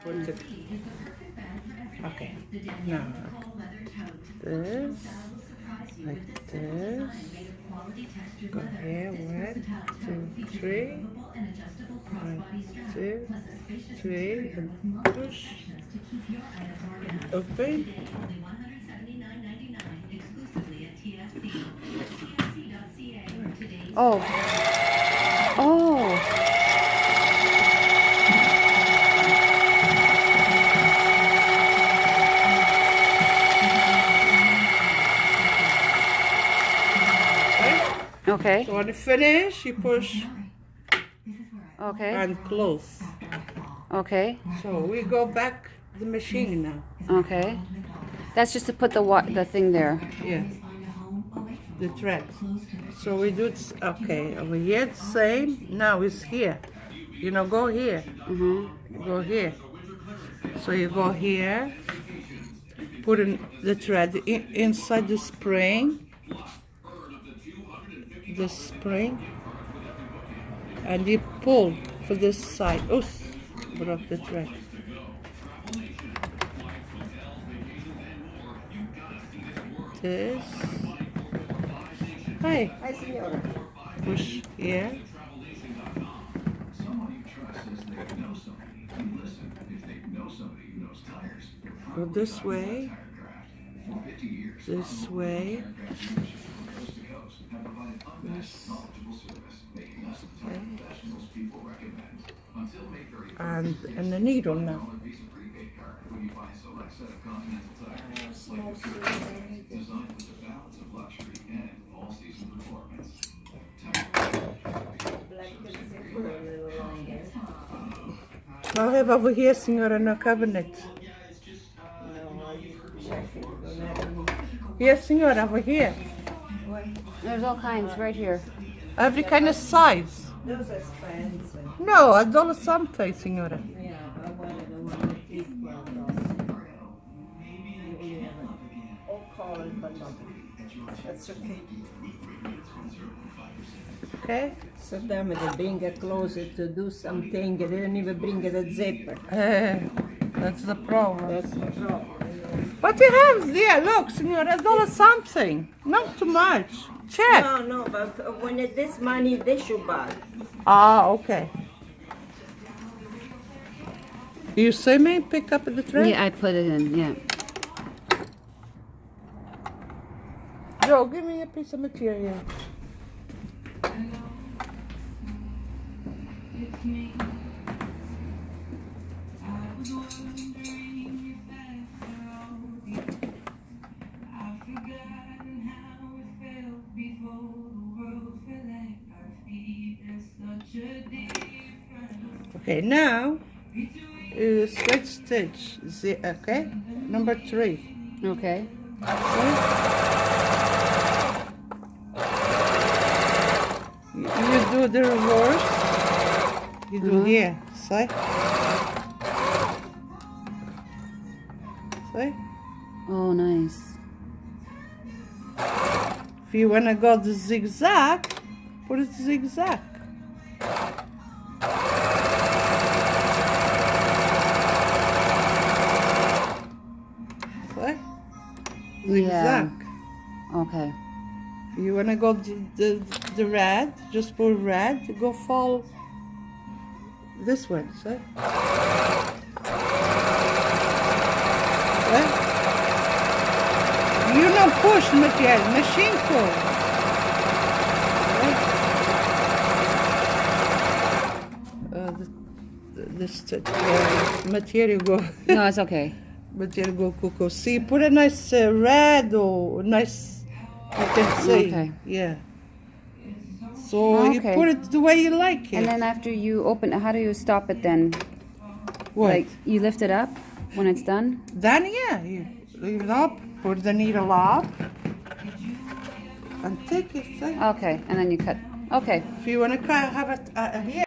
put it. Okay. Now this, like this. Go here. 1, 2, 3. 1, 2, 3. And push. Open. Oh. Oh. Okay. So when you finish, you push Okay. and close. Okay. So we go back the machine now. Okay. That's just to put the thing there. Yeah. The thread. So we do it. Okay. Over here, the same. Now it's here. You know, go here. Go here. So you go here. Put in the thread inside the spring. The spring. And you pull for this side. Oops. Broke the thread. This. Hi. Hi, signora. Push here. Go this way. This way. This. Okay. And the needle now. I'll have over here, Signora, no cabinet. Yes, Signora, over here. There's all kinds right here. Every kind of size. Those are expensive. No, $1 something, Signora. Yeah, I wanted the one that is $12. All cold, but not. That's okay. Okay? So tell me they bring a closet to do something, they didn't even bring a zipper. That's the problem. That's the problem. But you have there, look, Signora, $1 something. Not too much. Check. No, but when it's this money, they should buy. Ah, okay. You see me pick up the tray? Yeah, I put it in. Yeah. Joe, give me a piece of material. Okay, now straight stitch. Okay, number 3. Okay. You do the reverse. You do here. See? See? Oh, nice. If you wanna go the zigzag, put it zigzag. See? Zigzag. Okay. If you wanna go the red, just put red. Go follow this one. See? See? You don't push material, machine pull. Material go. No, it's okay. Material go cuckoo. See, put a nice red or nice. You can see. Okay. Yeah. So you Okay. put it the way you like it. And then after you open, how do you stop it then? What? Like you lift it up when it's done? Then yeah, you leave it up. Put the needle up. And take it. See? Okay, and then you cut. Okay. If you want to have it here.